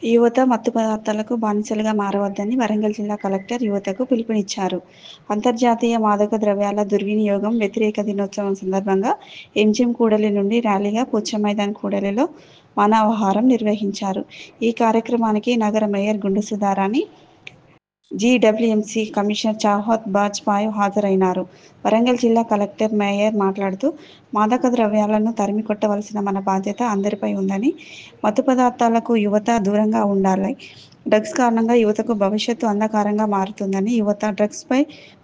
యువత మత్తు పదార్థాలకు బానిసలుగా మారవద్దని వరంగల్ జిల్లా కలెక్టర్ యువతకు పిలుపునిచ్చారు. అంతర్జాతీయ మాదక ద్రవ్యాల దుర్వినియోగం వ్యతిరేక దినోత్సవం సందర్భంగా ఎంజిఎం కూడలి నుండి ర్యాలీగా పోచమైదాన్ కూడలిలో మానవహారం నిర్వహించారు. ఈ కార్యక్రమానికి నగర మేయర్ గుండు సుధారాణి, జీడబ్ల్యూఎంసీ కమిషనర్ చాహత్ బాజ్పాయ్ హాజరైనారు. వరంగల్ జిల్లా కలెక్టర్ మేయర్ మాట్లాడుతూ, మాదక ద్రవ్యాలను తరిమి కొట్టవలసిన మన బాధ్యత అందరిపై ఉందని, మత్తు పదార్థాలకు యువత దూరంగా ఉండాలి. డ్రగ్స్ కారణంగా యువతకు భవిష్యత్తు అంధకారంగా మారుతుందని, యువత డ్రగ్స్పై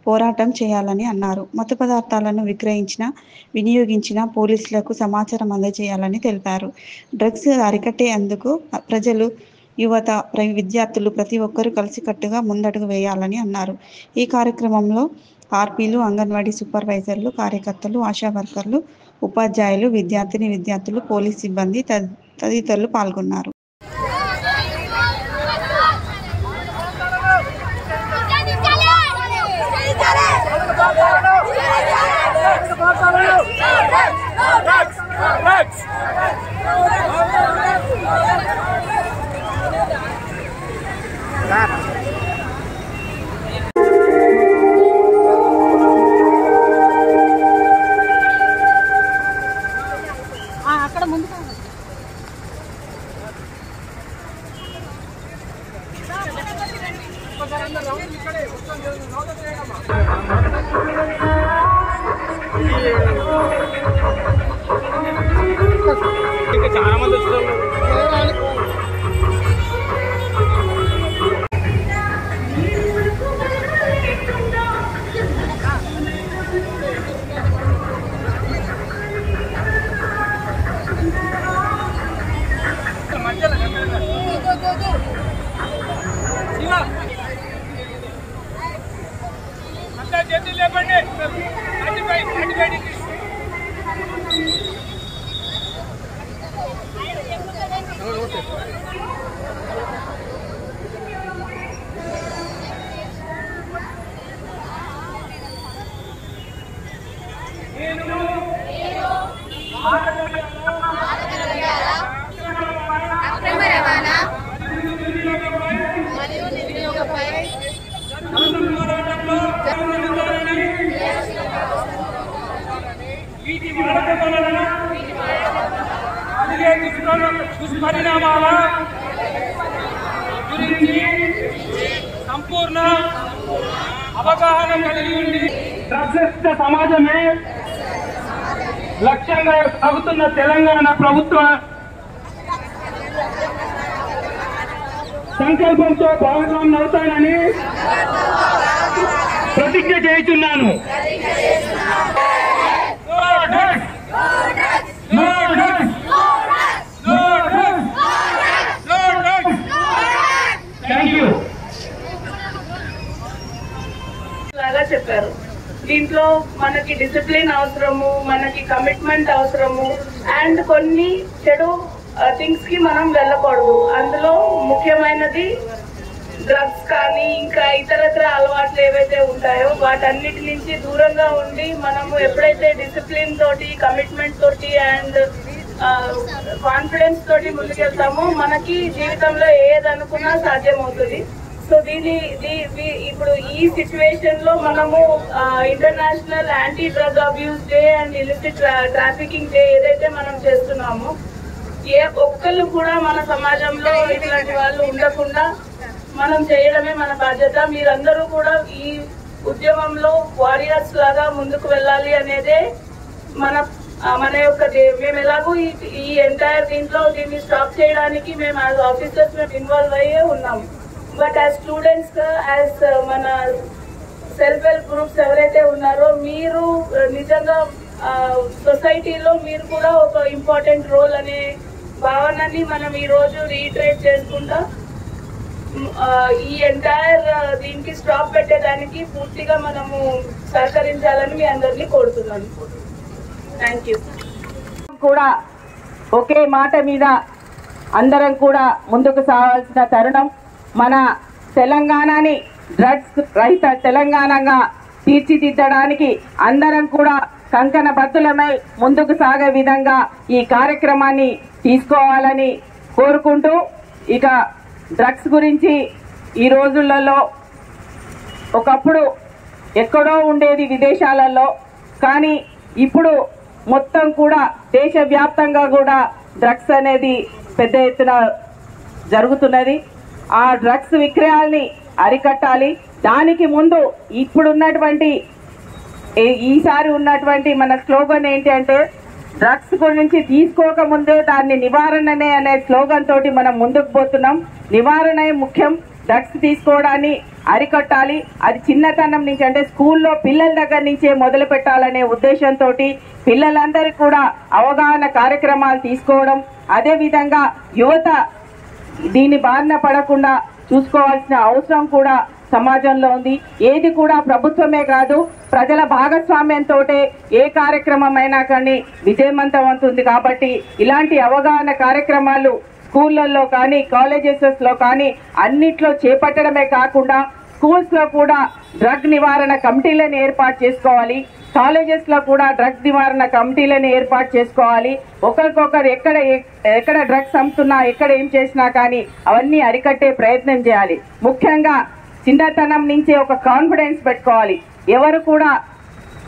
పోరాటం చేయాలని అన్నారు. మత్తు పదార్థాలను విక్రయించినా, వినియోగించినా పోలీసులకు సమాచారం అందజేయాలని తెలిపారు. డ్రగ్స్ అరికట్టేందుకు ప్రజలు, యువత, విద్యార్థులు ప్రతి ఒక్కరూ కలిసికట్టుగా ముందడుగు వేయాలని అన్నారు. ఈ కార్యక్రమంలో ఆర్పీలు, అంగన్వాడీ సూపర్వైజర్లు, కార్యకర్తలు, ఆశా వర్కర్లు, ఉపాధ్యాయులు, విద్యార్థులు, పోలీస్ సిబ్బంది తదితరులు పాల్గొన్నారు. అక్కడ ముందు చాలా మంది వచ్చారు. దుష్పరిణామాల గురించి సంపూర్ణ అవగాహన కలిగి ఉండి డ్రగ్స్ సమాజమే లక్ష్యంగా సాగుతున్న తెలంగాణ ప్రభుత్వ సంకల్పంతో భాగస్వామ్యం అవుతానని ప్రతిజ్ఞ చేస్తున్నాను. లాగా చెప్పారు. దీంట్లో మనకి డిసిప్లిన్ అవసరము, మనకి కమిట్మెంట్ అవసరము, అండ్ కొన్ని చెడు థింగ్స్ కి మనం వెళ్ళకూడదు. అందులో ముఖ్యమైనది డ్రగ్స్ కానీ ఇంకా ఇతరత్ర అలవాట్లు ఏవైతే ఉంటాయో వాటన్నిటి నుంచి దూరంగా ఉండి మనము ఎప్పుడైతే డిసిప్లిన్ తోటి, కమిట్మెంట్ తోటి అండ్ కాన్ఫిడెన్స్ తోటి ముందుకెళ్తామో మనకి జీవితంలో ఏది అనుకున్నా సాధ్యమవుతుంది. సో ఇప్పుడు ఈ సిచ్యువేషన్ లో మనము international anti drug abuse day and illicit trafficking day ఏదైతే మనం చేస్తున్నామో, ఏ ఒక్కళ్ళు కూడా మన సమాజంలో ఇట్లాంటి వాళ్ళు ఉండకుండా మనం చేయడమే మన బాధ్యత. మీరందరూ కూడా ఈ ఉద్యమంలో వారియర్స్ లాగా ముందుకు వెళ్ళాలి అనేదే మన యొక్క మేము ఎలాగో ఈ ఎంటైర్ దీన్ని స్టాప్ చేయడానికి మేము యాజ్ ఆఫీసర్స్ మేము ఇన్వాల్వ్ అయ్యే ఉన్నాము. బట్ యాజ్ స్టూడెంట్స్, యాజ్ మన సెల్ఫ్ హెల్ప్ గ్రూప్స్ ఎవరైతే ఉన్నారో మీరు నిజంగా సొసైటీలో మీరు కూడా ఒక ఇంపార్టెంట్ రోల్ అనే భావనని మనం ఈ రోజు రీట్రేట్ చేసుకుంటా ఈ ఎంటైర్ దీనికి స్టాప్ పెట్టేదానికి పూర్తిగా మనము సహకరించాలని మీ అందరినీ కోరుతున్నాను. Thank you. కూడా ఒకే మాట మీద అందరం కూడా ముందుకు సాగాల్సిన తరుణం. మన తెలంగాణని డ్రగ్స్ రహిత తెలంగాణగా తీర్చిదిద్దడానికి అందరం కూడా కంకణబద్ధులమై ముందుకు సాగే విధంగా ఈ కార్యక్రమాన్ని తీసుకోవాలని కోరుకుంటూ, ఇక డ్రగ్స్ గురించి ఈ రోజులలో ఒకప్పుడు ఎక్కడో ఉండేది విదేశాలలో, కానీ ఇప్పుడు మొత్తం కూడా దేశవ్యాప్తంగా కూడా డ్రగ్స్ అనేది పెద్ద ఎత్తున జరుగుతున్నది. ఆ డ్రగ్స్ విక్రయాల్ని అరికట్టాలి. దానికి ముందు ఇప్పుడున్నటువంటి ఈసారి ఉన్నటువంటి మన స్లోగన్ ఏంటి అంటే, డ్రగ్స్ గురించి తీసుకోకముందే దాన్ని నివారణనే అనే స్లోగన్ తోటి మనం ముందుకు పోతున్నాం. నివారణే ముఖ్యం. డ్రగ్స్ తీసుకోవడాన్ని అరికట్టాలి. అది చిన్నతనం నుంచి అంటే స్కూల్లో పిల్లల దగ్గర నుంచే మొదలు పెట్టాలనే ఉద్దేశంతో పిల్లలందరికీ కూడా అవగాహన కార్యక్రమాలు తీసుకోవడం, అదేవిధంగా యువత దీని బారిన పడకుండా చూసుకోవాల్సిన అవసరం కూడా సమాజంలో ఉంది. ఏది కూడా ప్రభుత్వమే కాదు, ప్రజల భాగస్వామ్యంతో ఏ కార్యక్రమం అయినా కానీ విజయవంతం అవుతుంది. కాబట్టి ఇలాంటి అవగాహన కార్యక్రమాలు స్కూళ్ళల్లో కానీ కాలేజెస్లో కానీ అన్నిట్లో చేపట్టడమే కాకుండా స్కూల్స్లో కూడా డ్రగ్ నివారణ కమిటీలను ఏర్పాటు చేసుకోవాలి. కాలేజెస్లో కూడా డ్రగ్ నివారణ కమిటీలను ఏర్పాటు చేసుకోవాలి. ఒకరికొకరు ఎక్కడ డ్రగ్స్ అమ్ముతున్నా, ఎక్కడ ఏం చేసినా కానీ అవన్నీ అరికట్టే ప్రయత్నం చేయాలి. ముఖ్యంగా చిన్నతనం నుంచే ఒక కాన్ఫిడెన్స్ పెట్టుకోవాలి. ఎవరు కూడా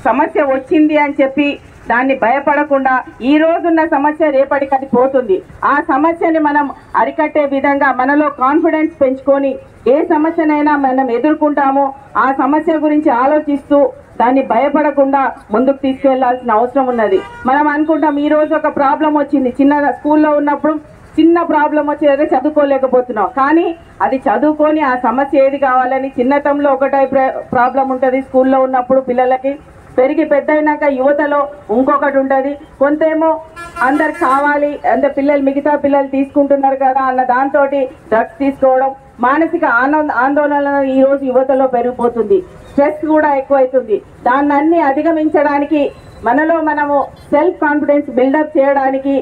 సమస్య వచ్చింది అని చెప్పి దాన్ని భయపడకుండా, ఈ రోజున్న సమస్య రేపటికి అది పోతుంది. ఆ సమస్యని మనం అరికట్టే విధంగా మనలో కాన్ఫిడెన్స్ పెంచుకొని ఏ సమస్యనైనా మనం ఎదుర్కొంటామో ఆ సమస్య గురించి ఆలోచిస్తూ దాన్ని భయపడకుండా ముందుకు తీసుకెళ్లాల్సిన అవసరం ఉన్నది. మనం అనుకుంటాం ఈ రోజు ఒక ప్రాబ్లం వచ్చింది, చిన్న స్కూల్లో ఉన్నప్పుడు చిన్న ప్రాబ్లం వచ్చేదే చదువుకోలేకపోతున్నాం, కానీ అది చదువుకొని ఆ సమస్య ఏది కావాలని చిన్నతంలో ఒకటే ప్రాబ్లం ఉంటుంది స్కూల్లో ఉన్నప్పుడు పిల్లలకి, పెరిగి పెద్ద అయినాక యువతలో ఇంకొకటి ఉంటుంది. కొంతేమో అందరు కావాలి అంటే మిగతా పిల్లలు తీసుకుంటున్నారు కదా అన్న దాంతో డ్రగ్స్ తీసుకోవడం, మానసిక ఆందోళన ఈ రోజు యువతలో పెరిగిపోతుంది. స్ట్రెస్ కూడా ఎక్కువైతుంది. దాన్ని అధిగమించడానికి మనలో మనము సెల్ఫ్ కాన్ఫిడెన్స్ బిల్డప్ చేయడానికి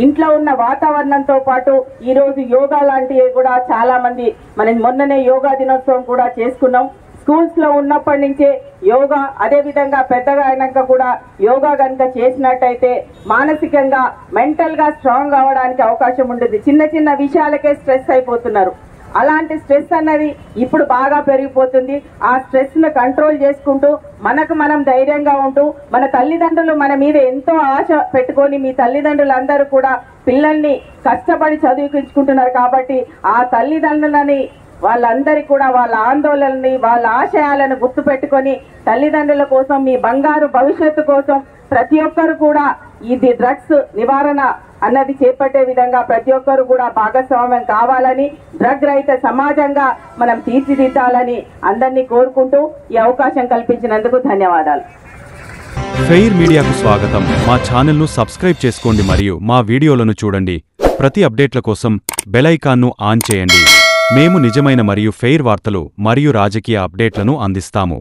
ఇంట్లో ఉన్న వాతావరణంతో పాటు ఈరోజు యోగా లాంటివి కూడా చాలా మంది, మనం మొన్ననే యోగా దినోత్సవం కూడా చేసుకున్నాం. స్కూల్స్ లో ఉన్నప్పటి నుంచే యోగా, అదే విధంగా పెద్దగా అయినాక కూడా యోగా కనుక చేసినట్టయితే మానసికంగా మెంటల్ గా స్ట్రాంగ్ అవడానికి అవకాశం ఉంటుంది. చిన్న చిన్న విషయాలకే స్ట్రెస్ అయిపోతున్నారు. అలాంటి స్ట్రెస్ అన్నది ఇప్పుడు బాగా పెరిగిపోతుంది. ఆ స్ట్రెస్ ను కంట్రోల్ చేసుకుంటూ మనకు మనం ధైర్యంగా ఉంటూ, మన తల్లిదండ్రులు మన మీద ఎంతో ఆశ పెట్టుకొని, మీ తల్లిదండ్రులందరూ కూడా పిల్లల్ని కష్టపడి చదివించుకుంటున్నారు కాబట్టి ఆ తల్లిదండ్రులని వాళ్ళందరికీ కూడా వాళ్ళ ఆందోళనని, వాళ్ళ ఆశయాలను గుర్తు పెట్టుకొని తల్లిదండ్రుల కోసం, మీ బంగారు భవిష్యత్తు కోసం ప్రతి ఒక్కరు కూడా ఇది డ్రగ్స్ నివారణ అన్నది చేపట్టే విధంగా ప్రతి ఒక్కరు కూడా భాగస్వామ్యం కావాలని, డ్రగ్ రహిత సమాజంగా మనం తీర్చిదిద్దాలని అందరినీ కోరుకుంటూ ఈ అవకాశం కల్పించినందుకు ధన్యవాదాలు. ఫెయిర్ మీడియాకు స్వాగతం. మా ఛానల్ను సబ్స్క్రైబ్ చేసుకోండి మరియు మా వీడియోలను చూడండి. ప్రతి అప్డేట్ల కోసం బెల్ ఐకాన్ను ఆన్ చేయండి. మేము నిజమైన మరియు ఫెయిర్ వార్తలు మరియు రాజకీయ అప్డేట్లను అందిస్తాము.